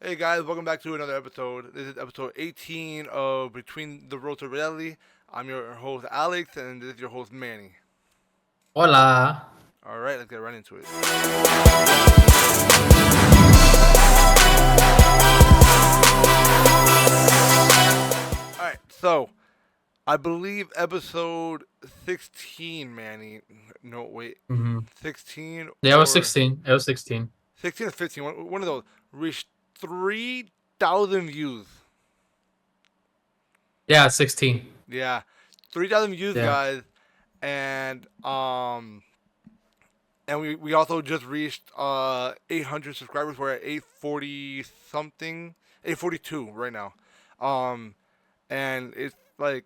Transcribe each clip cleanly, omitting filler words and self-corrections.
Hey guys, welcome back to another episode. This is episode 18 of Between the Road to Reality. I'm your host Alex, and this is your host Manny. Hola. All right, let's get right into it. All right, so I believe episode 16, Manny. No, wait, hmm 16 Yeah, it was or 16. It was 16. 16 or 15. One of those reached 3,000 views. Yeah, 16. Yeah, 3,000 views, Yeah. guys, and we also just reached 800 subscribers. We're at 840 something, 842 right now. Um, and it's like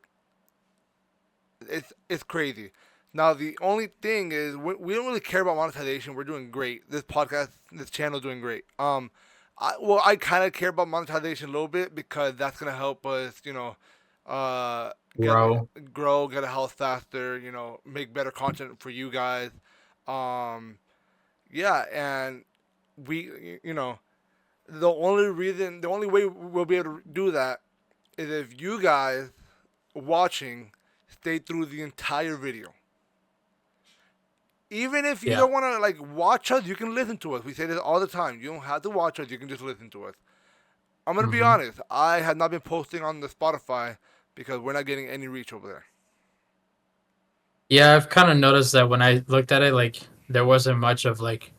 it's crazy. Now the only thing is we don't really care about monetization. We're doing great. This podcast, this channel, is doing great. I kind of care about monetization a little bit because that's gonna help us, get Bro. grow, get a house faster. Make better content for you guys. Um, yeah, and we, the only way we'll be able to do that is if you guys watching stay through the entire video. Even if you Yeah. don't want to like watch us, you can listen to us. We say this all the time. You don't have to watch us. You can just listen to us. I'm gonna be hmm honest. I have not been posting on the Spotify because we're not getting any reach over there. Yeah, I've kind of noticed that when I looked at it, like there wasn't much of like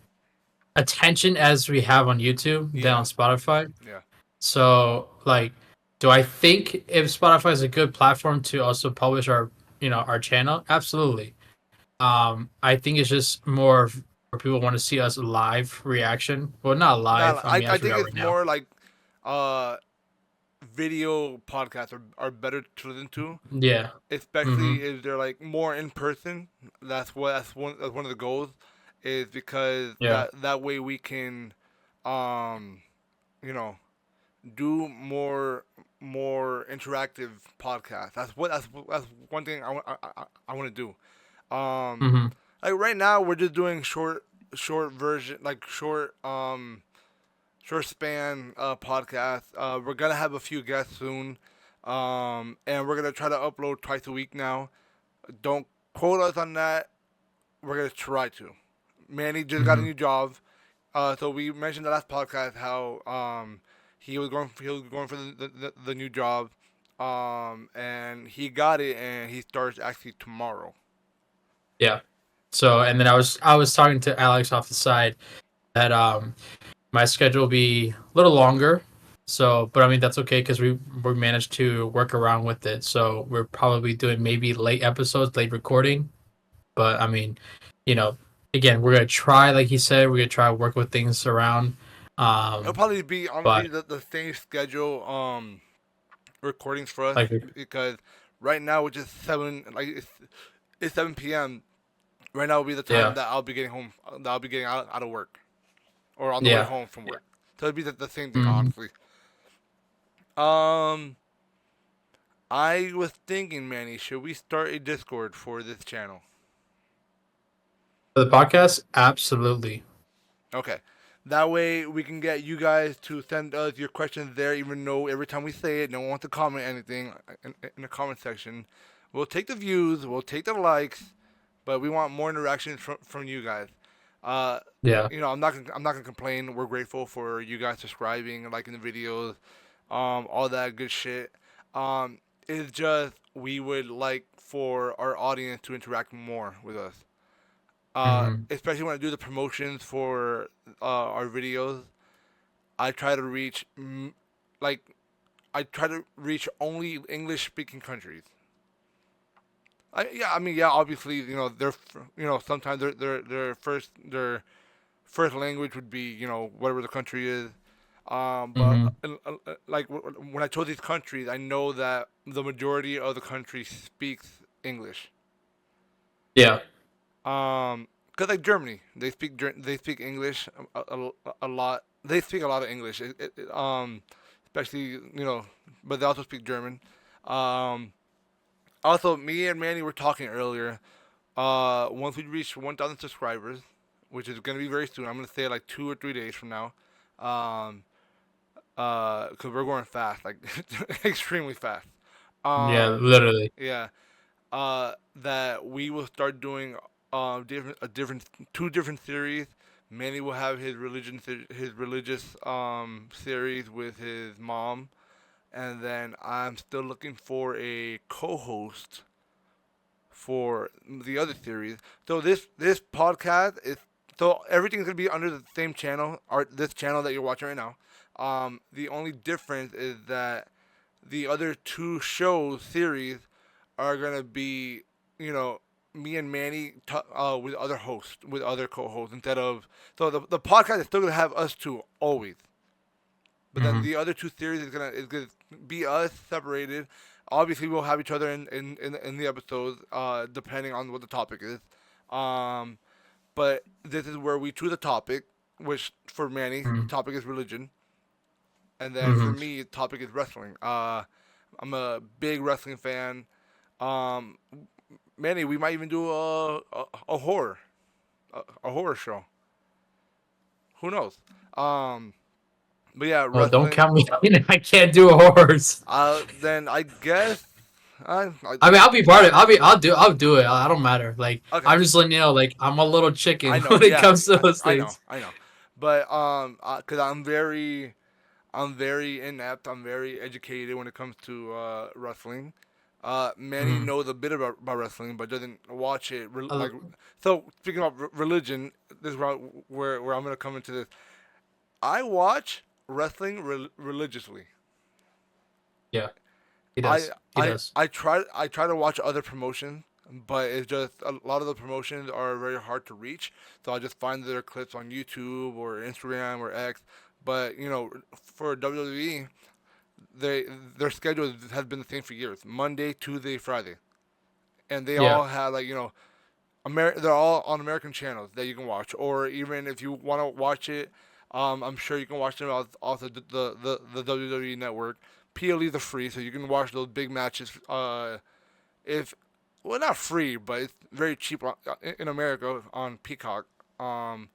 attention as we have on YouTube than Yeah, on Spotify. yeah. So, like, do I think if Spotify is a good platform to also publish our channel? Absolutely. I think it's just more where people want to see us live reaction. Well, not Nah, live. I mean, I as we think are it's right now. more like uh video podcasts are better to listen to, Yeah. especially hmm if they're like more in person. That's one of the goals, is because Yeah. that way we can, um, you know, do more interactive podcasts. That's one thing I want to do. hmm Like right now we're just doing short version, like short span podcasts. We're gonna have a few guests soon, and we're gonna try to upload twice a week now. Don't quote us on that. We're gonna try to. Manny just got a hmm new job. So we mentioned the last podcast how he was going for the new job, and he got it, and he starts actually tomorrow. Yeah. So and then I was talking to Alex off the side that my schedule will be a little longer. So, but I mean that's okay because we managed to work around with it. So we're probably doing maybe late episodes, late recording. But I mean, you know, again, we're gonna try, like he said, we're gonna try to work with things around. It'll Um, probably be honestly but the same schedule recordings for us, like, because right now which is it's 7 p.m. Right now will be the time yeah, that I'll be getting home, that I'll be getting out of work, or on the way yeah, home from work. So it'd be the same thing, hmm honestly. Um, I was thinking, Manny, should we start a Discord for this channel? for the podcast, absolutely. Okay. That way we can get you guys to send us your questions there, even though every time we say it, no one wants to comment anything in the comment section. We'll take the views, we'll take the likes, but we want more interaction from you guys. Uh, Yeah, I'm not gonna complain. We're grateful for you guys subscribing, liking the videos, all that good shit. Um, it's just we would like for our audience to interact more with us. hmm Especially when I do the promotions for our videos, I try to reach like I try to reach only English speaking countries. Yeah, I mean, yeah, obviously, sometimes their first language would be, whatever the country is. But hmm like when I chose these countries, I know that the majority of the country speaks English. yeah, Cause like Germany, they speak English a lot. They speak a lot of English. Especially, but they also speak German. Um, Also, me and Manny were talking earlier. Once we reach 1,000 subscribers, which is gonna be very soon, I'm gonna say like 2 or 3 days from now. Um, because we're going fast, like extremely fast. Yeah, Um, literally. yeah. That we will start doing different two different series. Manny will have his religious series with his mom, and then I'm still looking for a co-host for the other series. So this podcast is, so everything's gonna be under the same channel, or this channel that you're watching right now. The only difference is that the other two shows series are gonna be, you know, me and Manny with other hosts, with other co-hosts, instead of, so the podcast is still gonna have us two always, but then Hmm. the other two series is gonna be us separated. Obviously, we'll have each other in the episodes, depending on what the topic is. Um, but this is where we choose a topic, which for Manny, the Hmm. topic is religion, and then for Hmm. me, the topic is wrestling. I'm a big wrestling fan. Um, Manny, we might even do a horror, a horror show. Who knows? Um, but yeah, Oh, don't wrestling. count me in. I can't do a horse. Then I guess I I mean, I'll be part of it. I'll do it. I don't matter. Like, okay. I'm just letting you know, like, I'm a little chicken I know. when it Yeah, comes to those I know. things. I know. But cause I'm very inept. I'm very educated when it comes to wrestling. Manny Mm. knows a bit about wrestling, but doesn't watch it. Uh, So, speaking of religion, this is where I'm gonna come into this. I watch wrestling religiously. yeah, he I does. He does. I try to watch other promotions, but it's just a lot of the promotions are very hard to reach. So I just find their clips on YouTube or Instagram or X. But for WWE, they their schedule has been the same for years: Monday, Tuesday, Friday, and they Yeah. all have, like, they're all on American channels that you can watch. Or even if you want to watch it, I'm sure you can watch them off the WWE network. PLEs are free, so you can watch those big matches. If Well, not free, but it's very cheap in America on Peacock. Um,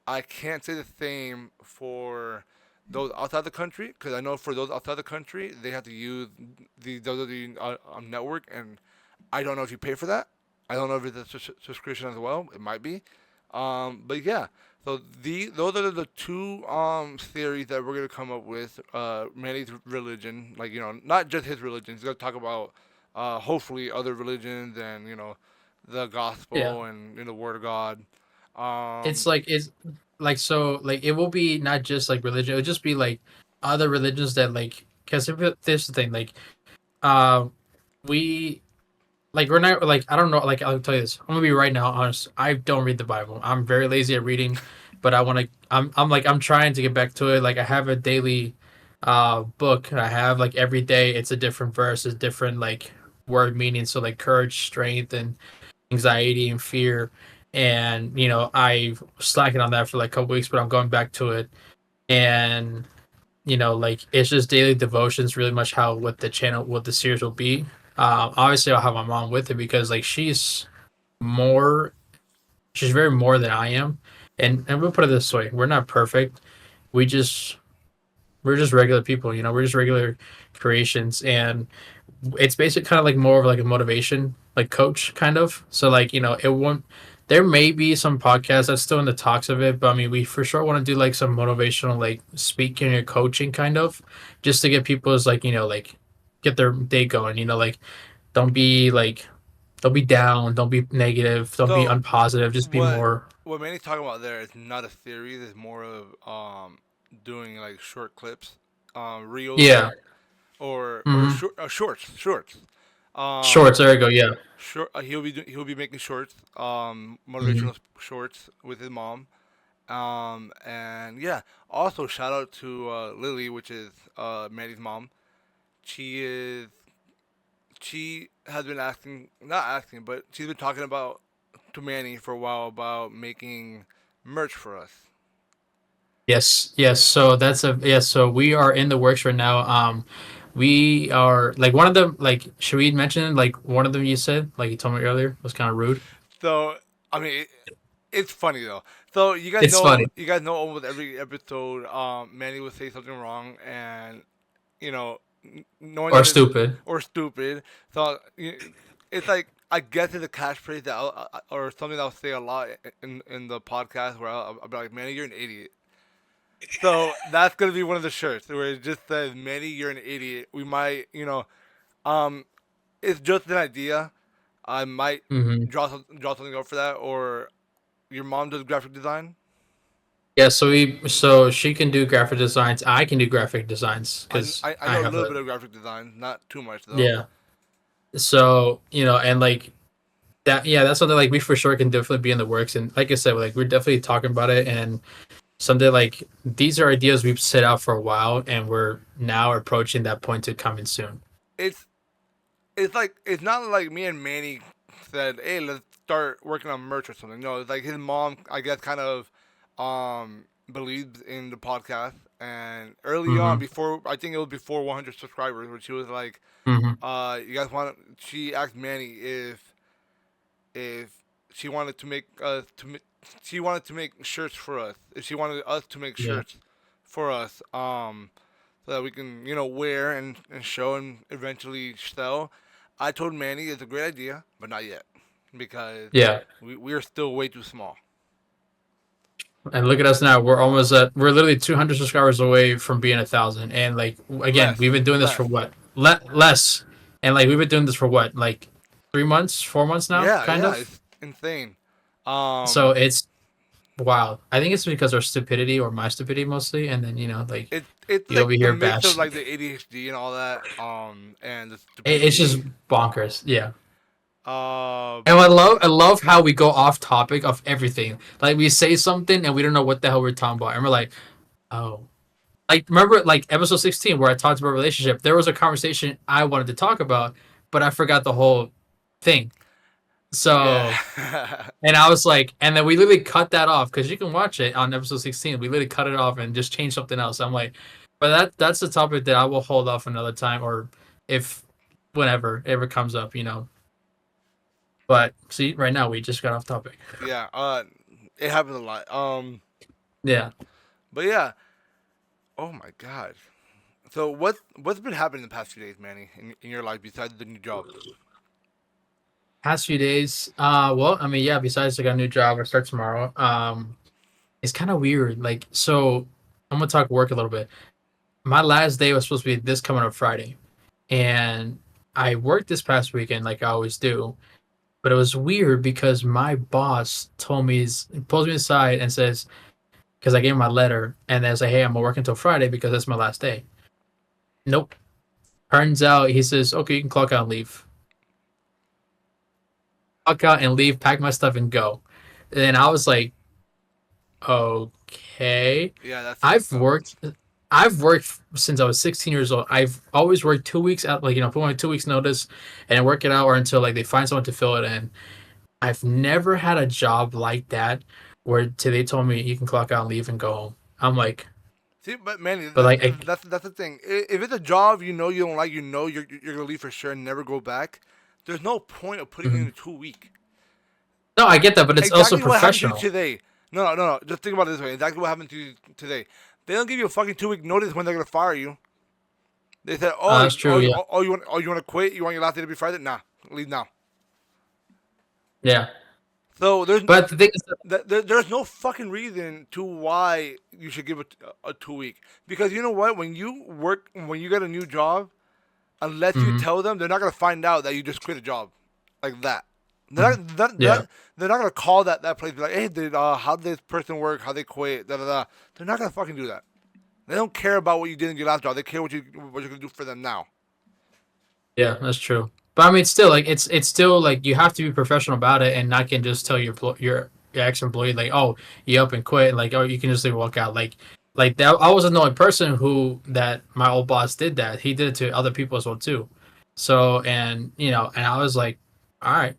I can't say the same for those outside the country, because I know for those outside the country they have to use the WWE network, and I don't know if you pay for that. I don't know if it's a subscription as well. It might be. But yeah, so those are the two theories that we're gonna come up with. Manny's religion, like, not just his religion. He's gonna talk about hopefully other religions, and the Yeah. gospel and the word of God. It's Um, like it's like so like it will be not just like religion. It'll just be like other religions that like because this is the thing like uh we like we're not like I don't know like I'll tell you this. I'm gonna be right now honest. I don't read the Bible. I'm very lazy at reading, but I want to. I'm like I'm trying to get back to it. Like I have a daily book. I have like every day it's a different verse, a different like word meaning. So like courage, strength, and anxiety and fear. And I've slacking on that for like a couple weeks, but I'm going back to it. And like it's just daily devotions, really much how what the series will be. Obviously, I'll have my mom with it because like more, she's very more than I am. And we'll put it this way: we're not perfect. We just we're just regular people, we're just regular creations, and it's basically kind of like more of like a motivation like coach kind of. So like it won't, there may be some podcasts that's still in the talks of it, but I mean we for sure want to do like some motivational like speaking or coaching kind of, just to get people's like like get their day going, like don't be like don't be down, don't be negative, don't be so unpositive, just be what more. what Manny's talking about there is not a series. It's more of doing like short clips, reels, Yeah. or Hmm. shorts. Shorts, Um, there you go. Yeah. he'll be making shorts, Hmm. motivational shorts with his mom. And yeah, also shout out to Lily, which is Manny's mom. She is she has been asking, not asking, but she's been talking about to Manny for a while about making merch for us. Yes, yes. So that's a yes. So we are in the works right now. We are like one of them. Like, should we mention like one of them? You said like you told me earlier was kind of rude. So I mean, It's funny though. So you guys It's know, funny almost every episode, Manny would say something wrong, and knowing or that it's stupid. or stupid. So it's like I guess it's a catchphrase that or something that I'll say a lot in the podcast where I'll be like, "Manny, you're an idiot." So that's gonna be one of the shirts where it just says, "Manny, you're an idiot." We might, um, it's just an idea. I might Hmm. draw something up for that, or your mom does graphic design. Yeah, so she can do graphic designs. I can do graphic designs because I I know a have little a bit of graphic design, not too much though. yeah. So and like that, yeah, that's something like we for sure can definitely be in the works. And like I said, like we're definitely talking about it, and someday like these are ideas we've set out for a while, and we're now approaching that point to coming soon. It's like it's not like me and Manny said, "Hey, let's start working on merch or something." No, it's like his mom, I guess, kind of believes in the podcast. And early on, Hmm. before I think it was before 100 subscribers, where she was like, Hmm. you guys want?" She asked Manny if she wanted to make us she wanted to make shirts for us. If she wanted us to make Yeah. shirts for us, so that we can wear and show and eventually sell. I told Manny it's a great idea, but not yet because Yeah. we are still way too small. And look at us now. We're literally 200 subscribers away from being 1,000. And like again, we've been doing this for Less. what? Less. And like we've been doing this for what? Like 3 months, 4 months now, Yeah, kind yeah, of. it's insane. So Um, it's wild. I think it's because our stupidity or my stupidity mostly, and then like it's you over like the here mix of bash. like the ADHD and all that, and the It's just stupidity. bonkers. Yeah. Uh, And I love how we go off topic of everything. Like we say something and we don't know what the hell we're talking about, and we're like, oh, like remember like episode 16 where I talked about relationship. There was a conversation I wanted to talk about, but I forgot the whole thing. So yeah. and I was like, and then we literally cut that off because you can watch it on episode 16. We literally cut it off and just changed something else. I'm like, but that's the topic that I will hold off another time or if whenever it ever comes up. But see, right now we just got off topic. Yeah, it happens a lot. Yeah. But yeah. Oh my god. So what's been happening the past few days, Manny, in your life besides the new job? Past few days, well, I mean, yeah, besides I got a new job, I start tomorrow. It's kind of weird. Like, so I'm gonna talk work a little bit. My last day was supposed to be this coming up Friday, and I worked this past weekend like I always do. But it was weird because my boss pulls me aside and says, because I gave him my letter, and then say, hey, I'm gonna work until Friday because that's my last day. Nope. Turns out he says, okay, you can clock out and leave. Clock out and leave, pack my stuff and go. And I was like, okay. Yeah, that's I've fucked up. worked I've worked since I was 16 years old. I've always worked 2 weeks out, like put my 2 weeks notice and work it out or until like they find someone to fill it in. I've never had a job like that where till they told me you can clock out and leave and go home. I'm like, See, but Manny, but like that's the thing. If it's a job you don't like, you're gonna leave for sure and never go back. There's no point of putting in mhm. a 2 week. No, I get that, but it's also Exactly what happened to you professional. today. No. Just think about it this way. Exactly what happened to you today. They don't give you a fucking 2 week notice when they're gonna fire you. They said, That's true. Yeah, you want to quit? You want your last day to be Friday? Nah, leave now. yeah. So But the thing is, there's no fucking reason to why you should give a 2 week, because you know what, when you get a new job, unless you mhm, tell them, they're not gonna find out that you just quit a job like that. mhm. Yeah, They're not gonna call that place, be like, hey, how did this person work, how they quit, da da da. They're not gonna fucking do that. They don't care about what you did in your last job. They care what you're gonna do for them now. yeah, that's true. But I mean, still, like it's still like you have to be professional about it and not can just tell your ex employee like, oh, you up and quit, like oh, you can just like walk out, like that. I wasn't the only person who that my old boss did that. He did it to other people as well too. So and I was like, all right,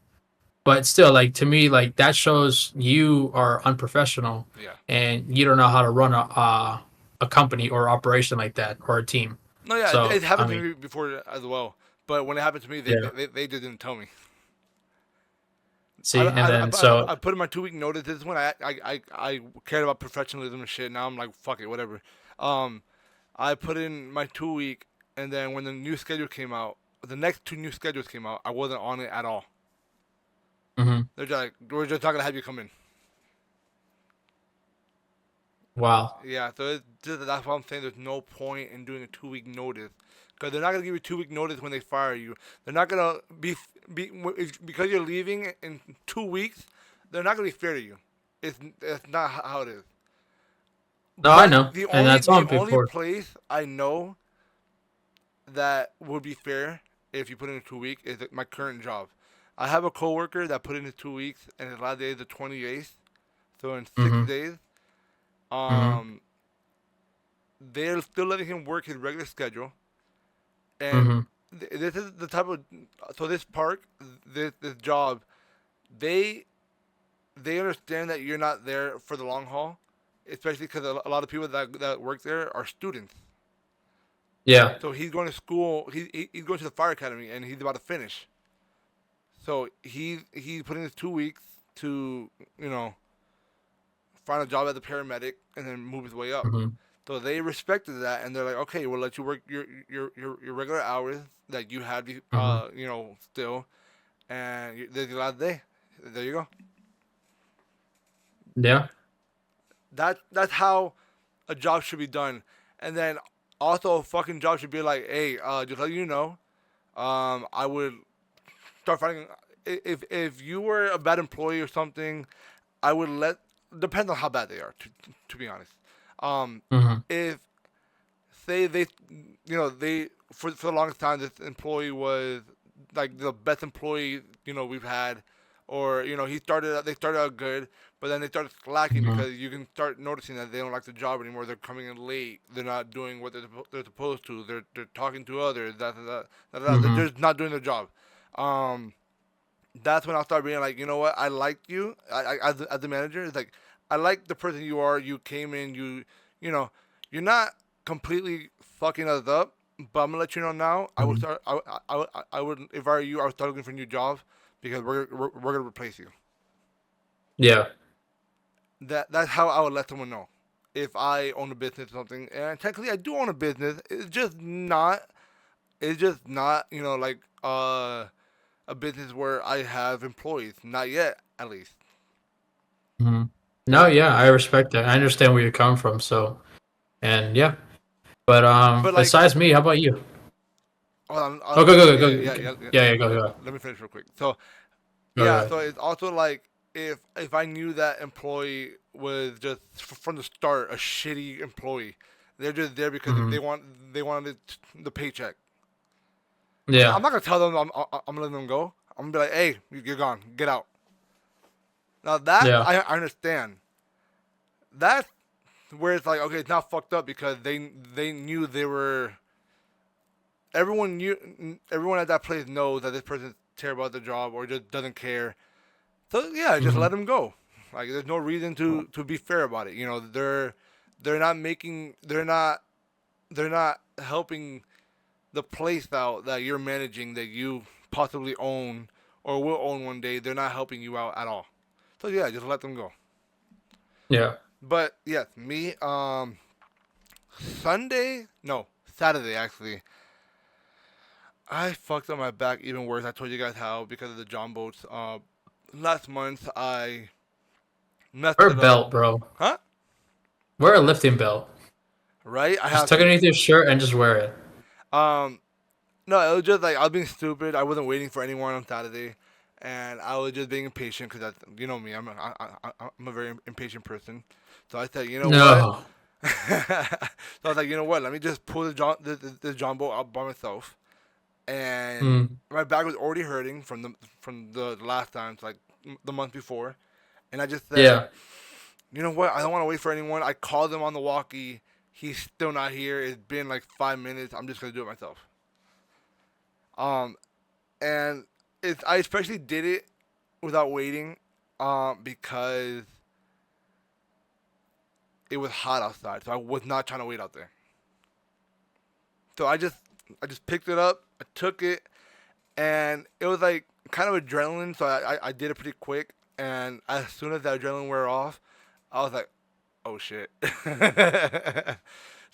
but still, like to me, like that shows you are unprofessional Yeah. and you don't know how to run a company or operation like that or a team. No, yeah, So it I happened to mean, me before as well. But when it happened to me, yeah. they just didn't tell me. See, and then so I put in my 2 week notice. This is when I cared about professionalism and shit. Now I'm like, fuck it, whatever. Um, I put in my 2 week, and then when the new schedule came out, the next two new schedules came out, I wasn't on it at all. mhm. They're just like, we're just not gonna have you come in. Wow. Yeah, so that's why I'm saying there's no point in doing a 2 week notice, because they're not gonna give you 2 week notice when they fire you. They're not gonna because you're leaving in 2 weeks. They're not gonna be fair to you. It's not how it is. No, I But know, and that's all the I'm paid only for. place I know that would be fair if you put in a 2 week is at my current job. I have a coworker that put in his 2 weeks, and his last day is the 28th. So in six Mhm. days, Mhm. um, they're still letting him work his regular schedule. And Mhm. this is the type of so this park, this job, they they understand that you're not there for the long haul, especially because a lot of people that work there are students. Yeah. So he's going to school. He's going to the fire academy, and he's about to finish. So he's putting his 2 weeks to you know find a job as a paramedic and then move his way up. Mhm. So they respected that, and they're like, okay, we'll let you work your regular hours that you had, Mhm. still, and there's your last day. There you go. Yeah. That's how a job should be done. And then also a fucking job should be like, hey, just let you know, I would start fighting. If you were a bad employee or something, I would let depends on how bad they are. To be honest, Mhm. if say they, they for the longest time this employee was like the best employee we've had, or they started out good, but then they started slacking Mhm. because you can start noticing that they don't like the job anymore. They're coming in late. They're not doing what they're supposed to. They're talking to others. They're Mhm. just not doing their job. Um, that's when I'll start being like, you know what, I like you. As the manager, it's like I like the person you are. You came in, you know, you're not completely fucking us up. But I'm gonna let you know now. I would Mhm. start. I would if I were you. I would start looking for a new job because we're gonna replace you. Yeah. That's how I would let someone know if I own a business or something. And technically, I do own a business. It's just not. It's just not. Like a business where I have employees. Not yet, at least. Mhm. No, Yeah, yeah, I respect that. I understand where you're coming from. So, and yeah, but but like, besides me, how about you? hold on, Oh, go, go, go, yeah, go. yeah, Go. yeah, yeah. Yeah, yeah, go, go, Let me finish real quick. So go, yeah, go. so it's also like if I knew that employee was just from the start a shitty employee, they're just there because Mhm. they wanted the paycheck. I'm Yeah. not gonna tell them I'm letting them go. I'm gonna be like, hey, you're gone, get out. Now that Yeah. I understand. That's where it's like, okay, it's not fucked up because they knew they were. Everyone at that place knows that this person's terrible at the job or just doesn't care. So yeah, just Mhm. let them go. Like there's no reason to be fair about it. They're not making they're not helping the place out that you're managing that you possibly own or will own one day. They're not helping you out at all. So yeah, just let them go. Yeah. But yes, me Sunday, no, Saturday actually. I fucked up my back even worse. I told you guys how because of the John boats. Last month I messed Wear a it up. belt, bro. Huh? Wear a lifting belt. Right? I Just have tuck it to. underneath your shirt and just wear it. Um, no, it was just like I was being stupid. I wasn't waiting for anyone on Saturday, and I was just being impatient because you know me. I'm a very impatient person. So I said, you know what? No. So I was like, you know what? Let me just pull the John boat out by myself. And Mm. my back was already hurting from the last time, so like the month before. And I just said, Yeah. you know what? I don't want to wait for anyone. I called him on the walkie. He's still not here. It's been like 5 minutes. I'm just gonna do it myself. Um, and I especially did it without waiting, because it was hot outside, so I was not trying to wait out there. So I just picked it up. I took it, and it was like kind of adrenaline, so I did it pretty quick. And as soon as that adrenaline wore off, I was like, oh shit.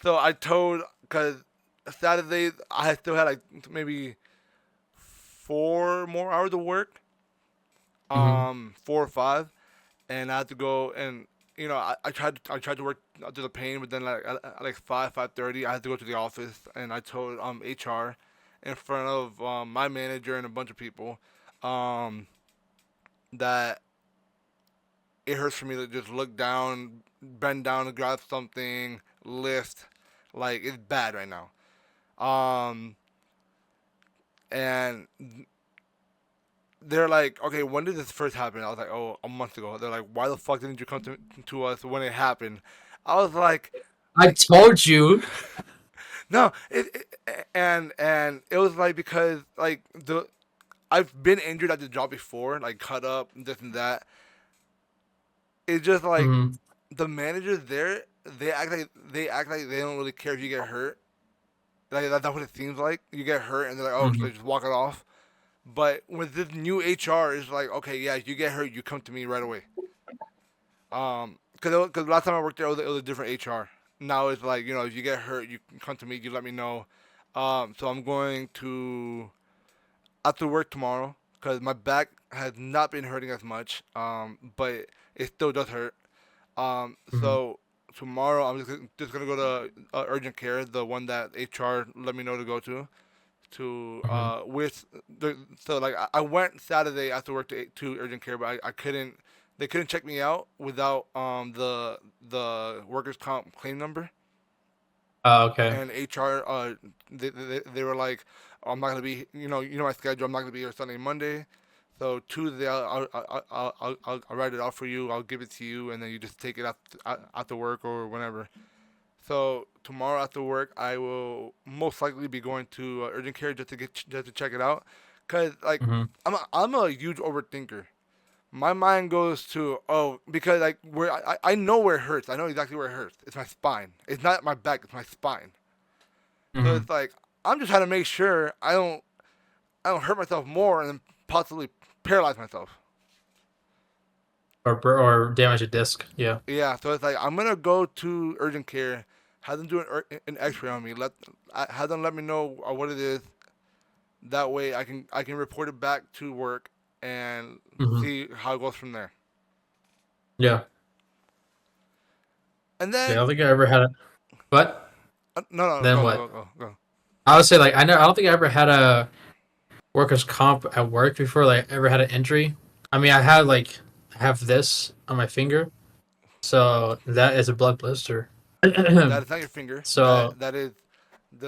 So I told, because Saturday I still had like maybe 4 more hours of work, Hmm. 4 or 5, and I had to go and I tried to work through the pain, but then like 5:30, I had to go to the office, and I told HR in front of my manager and a bunch of people um, that it hurts for me to just look down, bend down to grab something, lift, like it's bad right now. Um, and they're like, okay, when did this first happen? I was like, oh, a month ago. They're like, why the fuck didn't you come to us when it happened? I was like, I told you. no, and it was like because like the I've been injured at the job before, like cut up, this and that. It's just like Hmm. the managers there, they act like they don't really care if you get hurt. Like that's what it seems like. You get hurt and they're like, oh, so Hmm. just walk it off. But with this new HR, it's like, okay, yeah, if you get hurt, you come to me right away. Cause last time I worked there, it was a different HR. Now it's like, if you get hurt, you come to me, you let me know. So I'm going to after work tomorrow, cause my back has not been hurting as much. But it still does hurt. Hmm. So tomorrow I'm just gonna go to urgent care, the one that HR let me know to go to Hmm. with the so like I went Saturday after work to urgent care, but I couldn't. They couldn't check me out without the workers comp claim number. Oh, okay. And HR they were like, oh, I'm not gonna be, my schedule. I'm not gonna be here Sunday and Monday. So Tuesday I'll write it out for you. I'll give it to you, and then you just take it after work or whenever. So tomorrow after work, I will most likely be going to urgent care just to check it out, cause like Hmm. I'm a huge overthinker. My mind goes to, oh, because like where I know where it hurts. I know exactly where it hurts. It's my spine. It's not my back. It's my spine. So Hmm. it's like I'm just trying to make sure I don't hurt myself more and then possibly paralyze myself. Or damage a disc. Yeah. Yeah. So it's like I'm gonna go to urgent care, have them do an X-ray on me. Have them let me know what it is. That way I can report it back to work and Hmm. see how it goes from there. Yeah. And Yeah. I then don't think I ever had a. What? no, no, Then go what? go go go. I would say like I know I don't think I ever had a workers comp at work before. Like ever had an injury. I mean, I had like I have this on my finger, so that is a blood blister. That is not your finger. So That is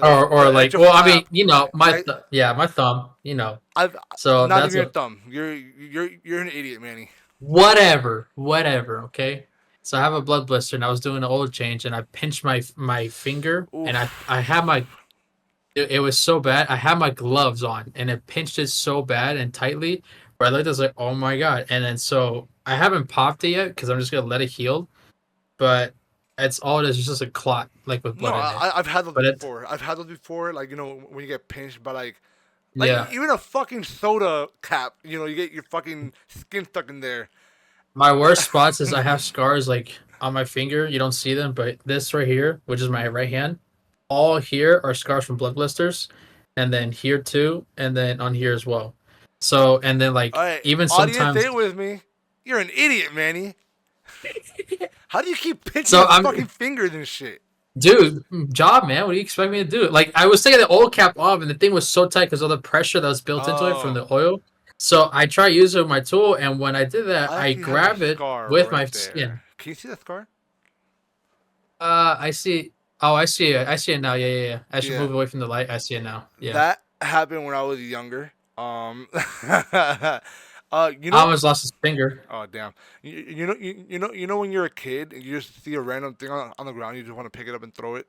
or the edge like of well, I mean, flap. yeah, my thumb, you know. I've So not that's even your a thumb. You're an idiot, Manny. whatever. Okay. So I have a blood blister, and I was doing an oil change, and I pinched my finger, and I Oof. had my it was so bad. I had my gloves on, and it pinched it so bad and tightly. Where I looked, I was like, "Oh my god!" And then so I haven't popped it yet because I'm just gonna let it heal. But it's all it is. It's just a clot, like with No, blood in it. I've had those But it, before. I've had those before. Like when you get pinched by like yeah. even a fucking soda cap. You get your fucking skin stuck in there. My worst spots is I have scars like on my finger. You don't see them, but this right here, which is my right hand, all here are scars from blood blisters, and then here too, and then on here as well. So and then All like right, even audience, say sometimes, it with me. You're an idiot, Manny. How do you keep pinching so your fucking I'm fingers and shit? dude, job man. What do you expect me to do? Like I was taking the oil cap off, and the thing was so tight because of the pressure that was built into it from Oh, the oil. So I try using it with my tool, and when I did that, I I actually have a grab it scar with right my there. skin. Can you see the scar? I see. Oh, I see it. I see it now. Yeah. I should Yeah, move away from the light. I see it now. Yeah. that happened when I was younger. You I know. almost lost his finger. Oh damn. You know when you're a kid and you just see a random thing on the ground, you just want to pick it up and throw it.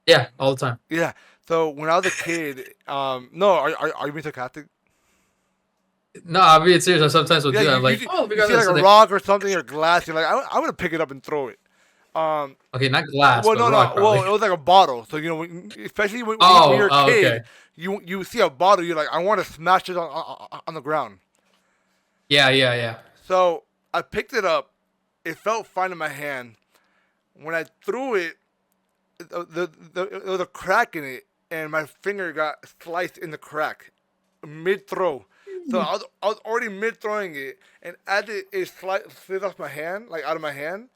Yeah, all the time. Yeah. So when I was a kid, no, are you being sarcastic? No, I'm being serious. I sometimes will Yeah, do that. you I'm you, like, see- oh, we you got see like this. a And then, rock or something or glass, you're like, I'm gonna pick it up and throw it. Okay, not glass, Well, but no, rock no. Well, probably. it was like a bottle. So especially when Oh, you're a oh, okay. kid, you see a bottle, you're like, I want to smash it on the ground. Yeah, yeah, yeah. So I picked it up. It felt fine in my hand. When I threw it, there was a crack in it, and my finger got sliced in the crack mid throw. So I was already mid throwing it, and as it slid off my hand, like out of my hand,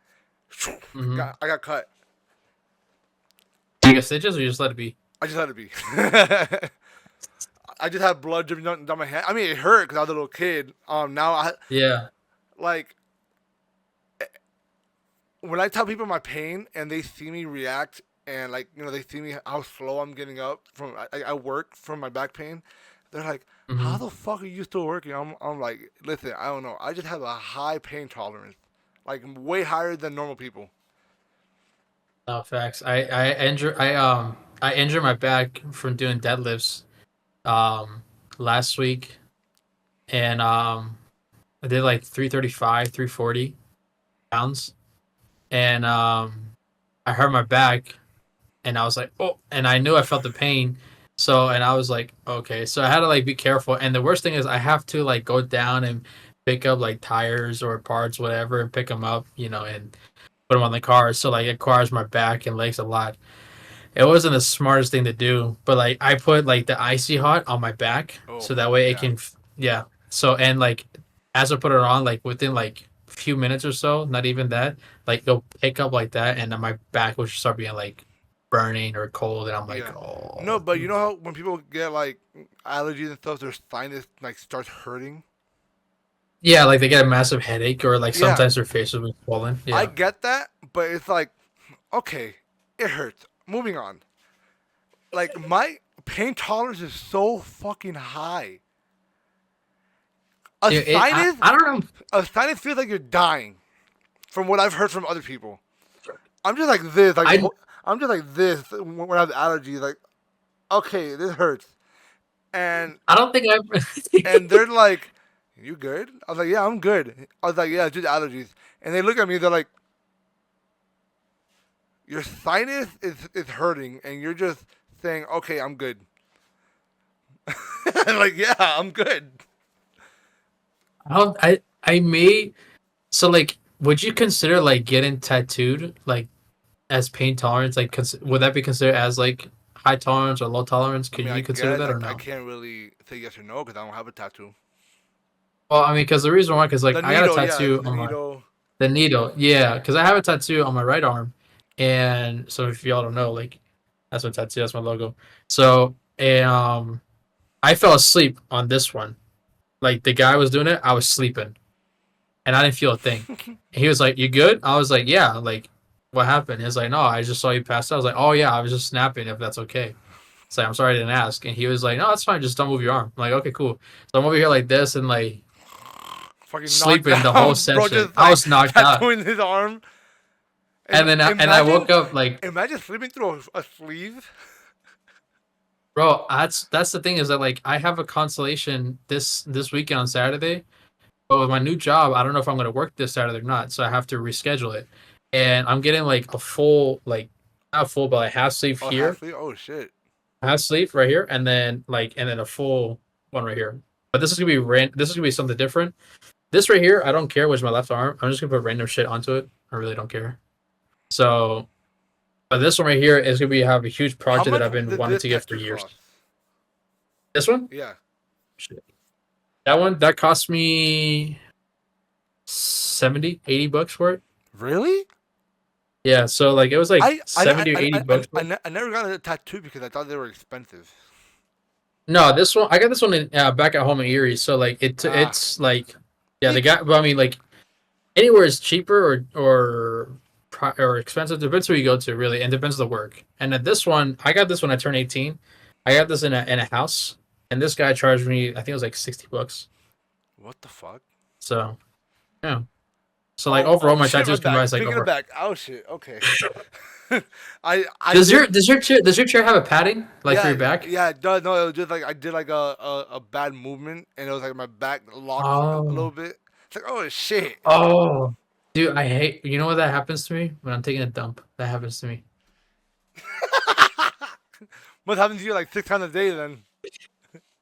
Mm-hmm. I got cut. You get stitches or you just let it be? I just had to be. I just had blood dripping down my hand. I mean, it hurt because I was a little kid. Now Yeah. like when I tell people my pain and they see me react and like they see me how slow I'm getting up from I work from my back pain. They're like, Mm-hmm. "How the fuck are you still working?" I'm like, "Listen, I don't know. I just have a high pain tolerance, like way higher than normal people." No facts. I injured my back from doing deadlifts um last week, and I did like 335, 340 pounds, and I hurt my back, and I was like, oh, and I knew I felt the pain. So, and I was like, okay, so I had to like be careful. And the worst thing is I have to like go down and pick up like tires or parts, whatever, and pick them up, and put them on the car. So like it requires my back and legs a lot. It wasn't the smartest thing to do, but like I put like the icy hot on my back Oh, so that way it yeah, can, yeah. So, and like as I put it on, like within like a few minutes or so, not even that, like it'll pick up like that, and then my back will start being like burning or cold, and I'm like, yeah. No, oh, but you know how when people get like allergies and stuff, their sinus like starts hurting. yeah, like they get a massive headache, or like Yeah, sometimes their face will be swollen. I Yeah, get that, but it's like, okay, it hurts. Moving on. Like my pain tolerance is so fucking high. A sinus, I don't know. a sinus feels like you're dying, from what I've heard from other people. I'm just like this, like I I'm just like this when I have allergies. Like, okay, this hurts, and I don't think I've. they're like, "You good?" I was like, "Yeah, I'm good." I was like, "Yeah, it's just allergies," and they look at me. They're like, "Your sinus is hurting, and you're just saying, okay, I'm good." I'm like, "Yeah, I'm good." I don't. I may. So like, would you consider like getting tattooed like as pain tolerance? Like, would that be considered as like high tolerance or low tolerance? I Could mean, I you consider guess that or I no? can't really say yes or no because I don't have a tattoo. Well, I mean, because the reason why, because like The I got a needle, yeah, tattoo the on my needle. the needle, yeah, because I have a tattoo on my right arm, and so if y'all don't know, like that's my tattoo, that's my logo. So, I fell asleep on this one. Like the guy was doing it, I was sleeping, and I didn't feel a thing. And he was like, "You good?" I was like, "Yeah." Like, what happened? He's like, "No, I just saw you pass out." I was like, "Oh yeah, I was just snapping. If that's okay." It's like, "I'm sorry I didn't ask." And he was like, "No, that's fine. Just don't move your arm." I'm like, "Okay, cool." So I'm over here like this and like Fucking knocked sleeping the whole down, bro. session. Just I like was knocked out, tattooing his arm. and then I Imagine, woke up like, imagine sleeping through a sleeve. bro. That's the thing is that like I have a constellation this weekend on Saturday. But with my new job, I don't know if I'm gonna work this Saturday or not, so I have to reschedule it. And I'm getting like a full, like not full, but like half sleeve Oh, half here, sleeve. Oh shit. half sleeve right here, and then a full one right here. But this is gonna be This is gonna be something different. This right here, I don't care, which is my left arm. I'm just gonna put random shit onto it. I really don't care. So, but this one right here is gonna be have a huge How project that much I've been did wanting this to get for tattoo years. cost? This one, Yeah. shit. That one that cost me 70, 80 bucks for it. Really? Yeah, so like it was like I I 70 or 80 bucks for it. I never got a tattoo because I thought they were expensive. No, this one I got this one in, back at home in Erie. So like Ah. it's like yeah, the See, guy. But I mean like anywhere is cheaper or expensive. Depends who you go to really, and depends on the work. And at this one, I got this when I turned 18. I got this in a house, and this guy charged me I think it was like 60 bucks. what the fuck? So yeah. So like Oh, overall, oh my shit, my tattoos back. comprise like Speaking of over. back, oh shit. Okay. I did. Does your chair have a padding like for Yeah, your back? yeah, it does. No, it was just like I did like a bad movement, and it was like my back locked a Oh. little bit. It's like, oh shit. Oh. Dude, I hate. You know what that happens to me when I'm taking a dump? That happens to me. What happens to you like 6 times a day then?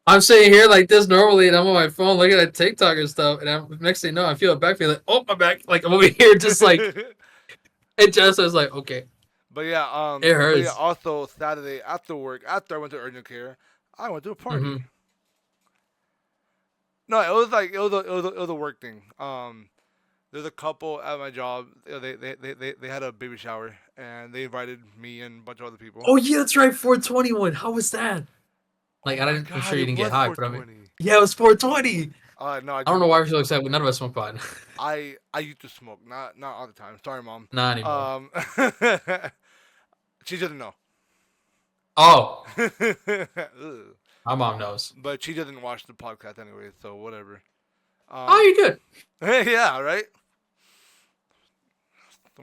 I'm sitting here like this normally, and I'm on my phone looking at TikTok and stuff, and next thing you know, I feel a back feeling. Oh, my back! Like I'm over here, just like it just is like okay, But yeah, it but yeah. hurts. Also, Saturday after work, after I went to urgent care, I went to a party. Hmm. No, it was like it was a work thing. There's a couple at my job. They had a baby shower and they invited me and a bunch of other people. Oh yeah, that's right. 421. How was that? Oh Like my I'm sure god, you it didn't get was high, but I mean, 420. yeah, it was 420. No, I I don't do. know why we're so excited. None of us smoke pot. I used to smoke, not all the time. Sorry, mom. Not anymore. Um, she doesn't know. Oh, Ugh. my mom knows. But she doesn't watch the podcast anyway, so whatever. Oh, Um, you good? yeah, right.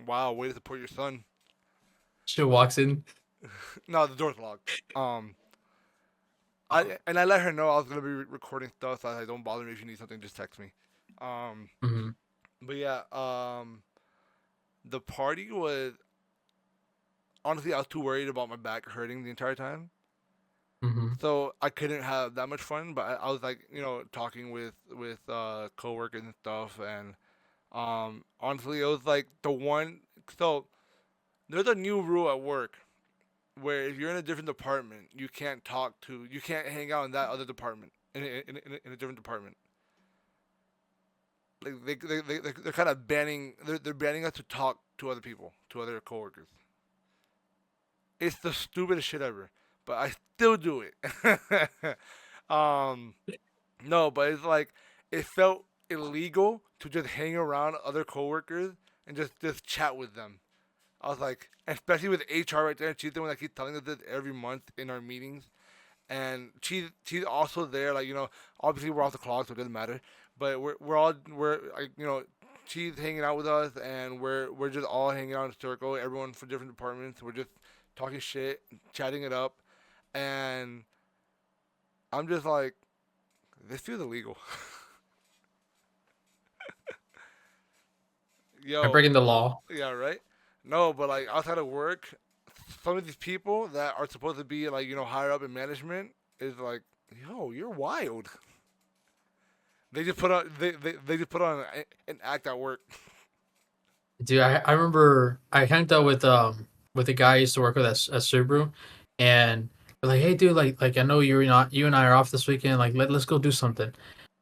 Wow, way to support your son. She walks in. No, the door's locked. I let her know I was gonna be recording stuff, so I was like, don't bother me if you need something, just text me. Um, Mm-hmm. but yeah, the party was honestly I was too worried about my back hurting the entire time, Mm-hmm. so I couldn't have that much fun. But I was like, talking with coworkers and stuff, and honestly, it was like the one. So there's a new rule at work where if you're in a different department, you can't hang out in that other department in a different department. Like they're kind of they're banning us to talk to other people, to other coworkers. It's the stupidest shit ever, but I still do it. um, no, but it's like it felt illegal to just hang around other coworkers and just chat with them. I was like, especially with HR right there, and she's the one that keeps telling us this every month in our meetings. And she's also there, like obviously we're off the clock, so it doesn't matter. But we're like she's hanging out with us, and we're just all hanging out in a circle. Everyone from different departments. We're just talking shit, chatting it up, and I'm just like, this feels illegal. I'm Yo, breaking the law. yeah, right. No, but like outside of work, some of these people that are supposed to be like higher up in management is like, yo, you're wild. They just put on an act at work. Dude, I remember I hanged out with a guy I used to work with at Subaru, and we're like, hey dude, like I know you're not you and I are off this weekend, like let's go do something.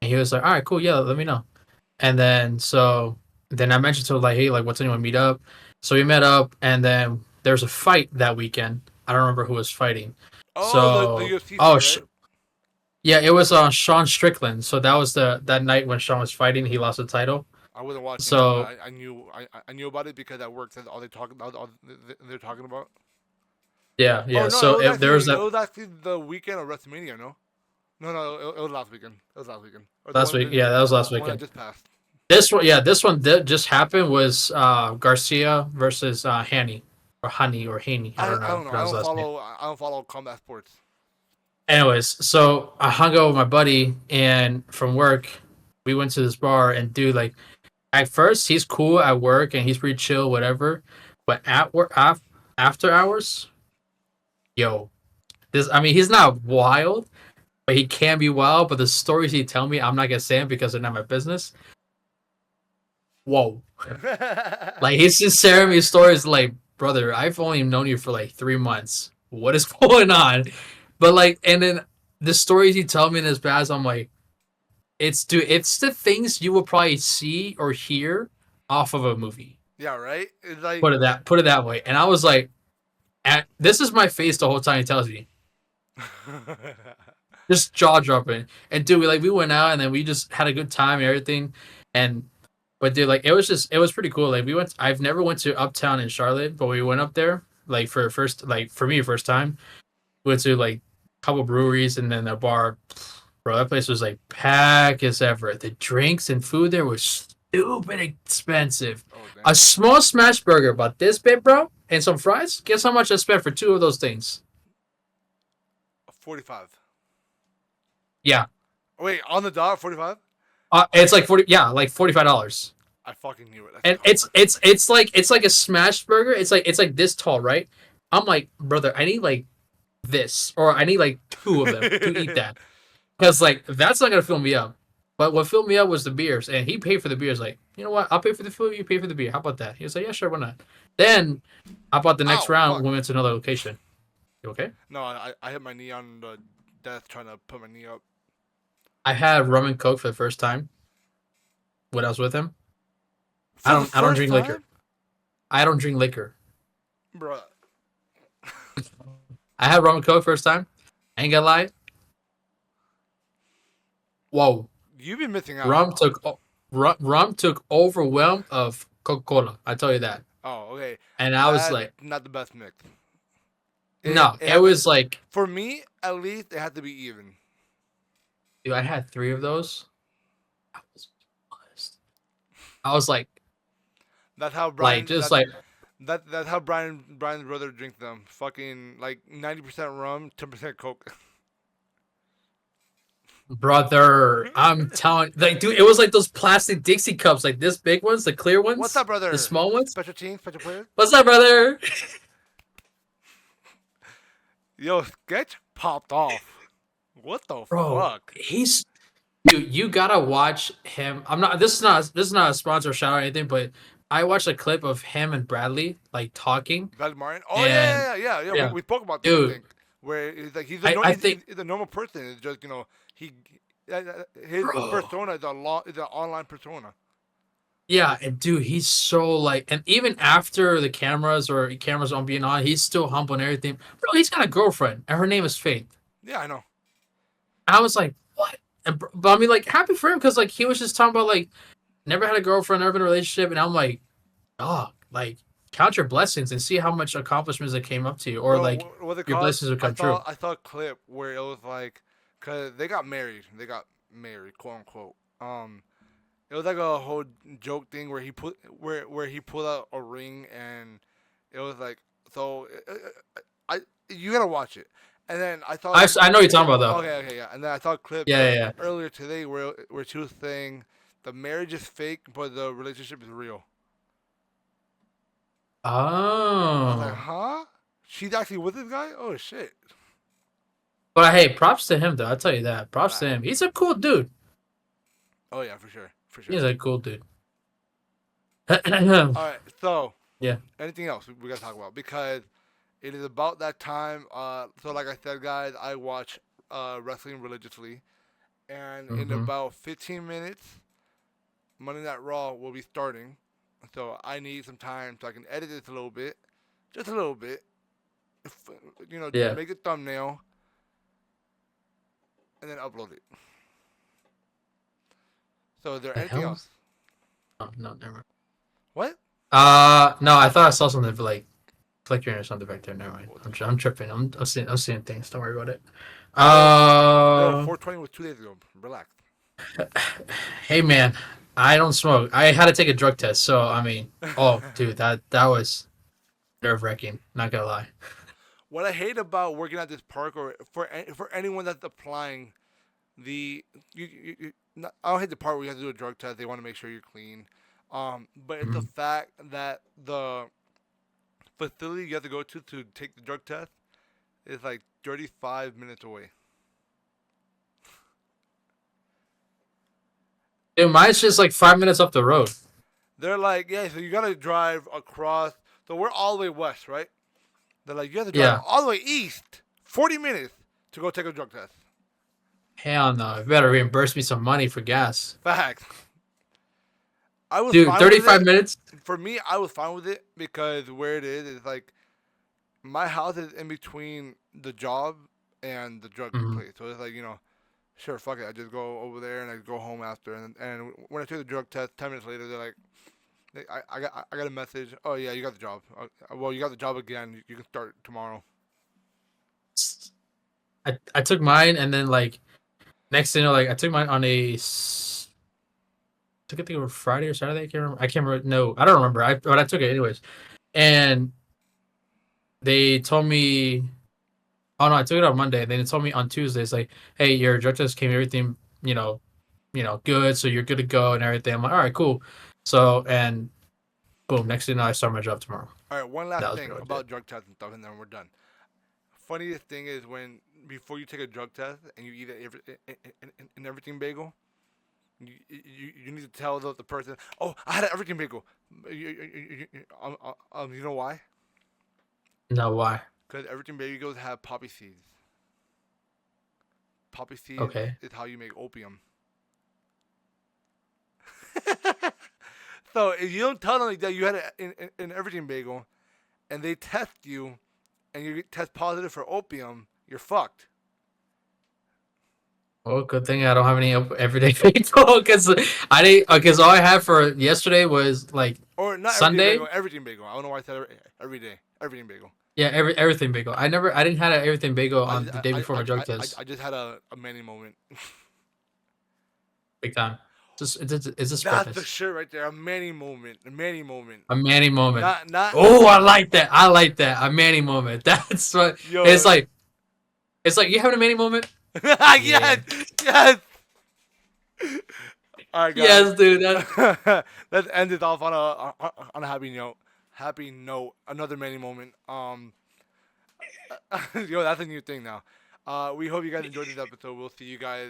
And he was like, all right, cool, yeah, let me know. And then I mentioned to him like, hey, like what's anyone meet up? So we met up, and then there's a fight that weekend. I don't remember who was fighting. Oh, the So UFC fight, right? yeah, it was Sean Strickland. So that was that night when Sean was fighting, he lost the title. I wasn't watching it, but So I knew about it because at work that's all they talk about. All they're talking about. yeah, Oh yeah. no, So if there was it that was actually the weekend of WrestleMania. No, no, it was last weekend. It was last weekend. Or last week, yeah, that was last the one that weekend. just passed. This one, yeah, this one that just happened was Garcia versus Haney or Honey or Haney. I don't I know don't know. pronounce his last name. I don't follow combat sports. Anyways, so I hung out with my buddy, and from work, we went to this bar. And dude, like at first, he's cool at work and he's pretty chill, whatever. But at work, after hours, yo, this. I mean, he's not wild, but he can be wild. But the stories he tell me, I'm not gonna say them because they're not my business. Whoa. Like he's just sharing me stories like, brother, I've only known you for like 3 months. What is going on? But like, and then the stories you tell me in his past, I'm like, it's the things you will probably see or hear off of a movie. Yeah, right. It's like Put it that way. And I was like, this is my face the whole time he tells me, just jaw dropping. And dude, we went out and then we just had a good time and everything. And but dude, like it was pretty cool. Like we went. I've never went to Uptown in Charlotte, but we went up there like for me first time. We went to like a couple breweries and then a bar. Bro, that place was like packed as ever. The drinks and food there was stupid expensive. oh A damn, small smash burger about this big, bro, and some fries. Guess how much I spent for two of those things? 45. Yeah, Wait, on the dot, 45. it's like 40. Yeah, like $45. I fucking knew it. That's And a tough one. it's like a smash burger. It's like this tall, right? I'm like, brother, I need like this, or I need like two of them to eat that, because like that's not gonna fill me up. But what filled me up was the beers, and he paid for the beers. Like, you know what? I'll pay for the food. You pay for the beer. How about that? He was like, yeah, sure, why not? Then, how about the next Ow, round? fuck. We went to another location. You okay? No, I hit my knee on the death trying to put my knee up. I had rum and coke for the first time when I was with him. For the I don't first drink liquor. time? I don't drink liquor. Bruh. I had rum and coke first time. I ain't gonna lie. Whoa, You've been missing out. rum took overwhelm of Coca Cola. I tell you that. Oh, okay. And I was That's like, not the best mix. no, It it had to, was like, for me, at least, it had to be even. dude, I had three of those. I was honest. I was That's how Brian. just That's like, that's how Brian's brother drinks them. Fucking like 90% rum, 10% Coke. brother, I'm telling, like, dude, it was like those plastic Dixie cups, like this big ones, the clear What's ones, up, brother? the small ones. Special team, special player. What's up, brother? Yo, sketch popped off. What the Bro, fuck? he's dude. You gotta watch him. I'm not. This is not a sponsor shout out or anything, but I watched a clip of him and Bradley like talking, Bradley Martin. Oh and yeah. yeah, We spoke about this. I dude. think where he's like I think, he's a normal person. It's just he his bro. persona is an online persona. Yeah, and dude, he's so like, and even after the cameras on being on, he's still humble and everything. Bro, he's got a girlfriend, and her name is Faith. Yeah, I know. I was like, what? But I mean, like, happy for him because like he was just talking about like never had a girlfriend, never been in a relationship, and I'm like, dog, like count your blessings and see how much accomplishments that came up to you, or Bro, like what's it your called? blessings would come true. I saw a clip where it was like, cause they got married. They got married, quote unquote. It was like a whole joke thing where where he pulled out a ring and it was like so. I you gotta watch it. And then I thought, I know what you're talking about though. okay, yeah. And then I saw a clip Yeah, yeah, yeah. earlier today where she was saying the marriage is fake, but the relationship is real. I was like, Oh, huh? She's actually with this guy? Oh shit! but hey, props to him though. I'll tell you that. Props to Fact. him. He's a cool dude. Oh yeah, for sure, for He's sure. a cool dude. All right, so Yeah. anything else we gotta talk about because it is about that time. So like I said, guys, I watch wrestling religiously, and in Hmm. about 15 minutes, Monday Night Raw will be starting. So I need some time so I can edit this a little bit, just a little bit. If, Yeah. make a thumbnail and then upload it. So is there The anything hell? else? Oh, no, never mind. What? No, I thought I saw something for like flickering or something back there. Never mind. I'm tripping. I'm seeing things. Don't worry about it. Bro, Uh, 420 was 2 days ago. Relax. hey man, I don't smoke. I had to take a drug test, so I mean, oh dude, that was nerve wracking. Not gonna lie. What I hate about working at this park, or for anyone that's applying, the not, I don't hate the part where you have to do a drug test. They want to make sure you're clean. But it's the Mhm. fact that the facility you have to go to take the drug test is like 35 minutes away. Dude, mine's just like 5 minutes up the road. They're like, yeah, so you gotta drive across. So we're all the way west, right? They're like, you have to drive Yeah. all the way east, 40 minutes to go take a drug test. Hell no. You better reimburse me some money for gas. Fact. I was Dude, fine with 35 it. minutes? For me, I was fine with it because where it is like my house is in between the job and the drug Mhm. place. So it's like, sure, fuck it. I just go over there and I go home after. And when I took the drug test, 10 minutes later, they're like, I got a message. Oh, yeah, you got the job. Well, you got the job again. You can start tomorrow. I took mine and then like next thing you know, like I took mine on took it, I think it was Friday or Saturday. I can't remember. I can't remember. No, I don't remember. But I took it anyways. And they told me, oh no, I took it on Monday. Then they told me on Tuesday, it's like, hey, your drug test came everything, good, so you're good to go and everything. I'm like, all right, cool. So and boom, next thing you know, I start my job tomorrow. All right, one That last was thing pretty much it. about drug tests and stuff, and then we're done. Funniest thing is when before you take a drug test and you eat an everything bagel, you need to tell the person, oh, I had an everything bagel. You know why? No, why? Because everything bagels have poppy seeds. Poppy seeds Okay. is how you make opium. So if you don't tell them that you had an everything bagel, and they test you, and you test positive for opium, you're fucked. Well, good thing I don't have any everyday bagel because I didn't. Because all I had for yesterday was like Or not everything Sunday. bagel, everything bagel. I don't know why I said every day. Everything bagel. Yeah, everything bagel. I didn't have an everything bagel I on just the day before my drug test. I just had a Manny moment. Big time. It's just That's the breakfast. shit right there. A Manny moment. A Manny moment. A Manny moment. Not Oh, I like that. I like that. A Manny moment. That's what yo. it's like. It's like you having a Manny moment. Yeah. Yes. Yes. All right, guys. Yes, dude. That Let's end it off on a happy note. Happy note. Another Manny moment. Yo, that's a new thing now. We hope you guys enjoyed this episode. We'll see you guys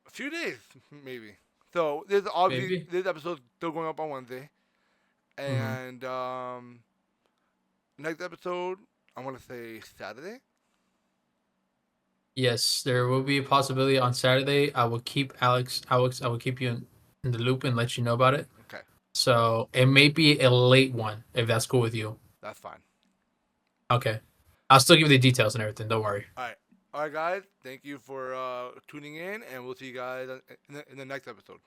a few days, maybe. So this obviously maybe. this episode's still going up on Wednesday, Hmm. and next episode I want to say Saturday. Yes, there will be a possibility on Saturday. I will keep Alex, I will keep you in the loop and let you know about it. Okay, So it may be a late one if that's cool with you. that's fine. Okay. I'll still give you the details and everything. Don't worry. All right, guys. Thank you for tuning in, and we'll see you guys in the next episode.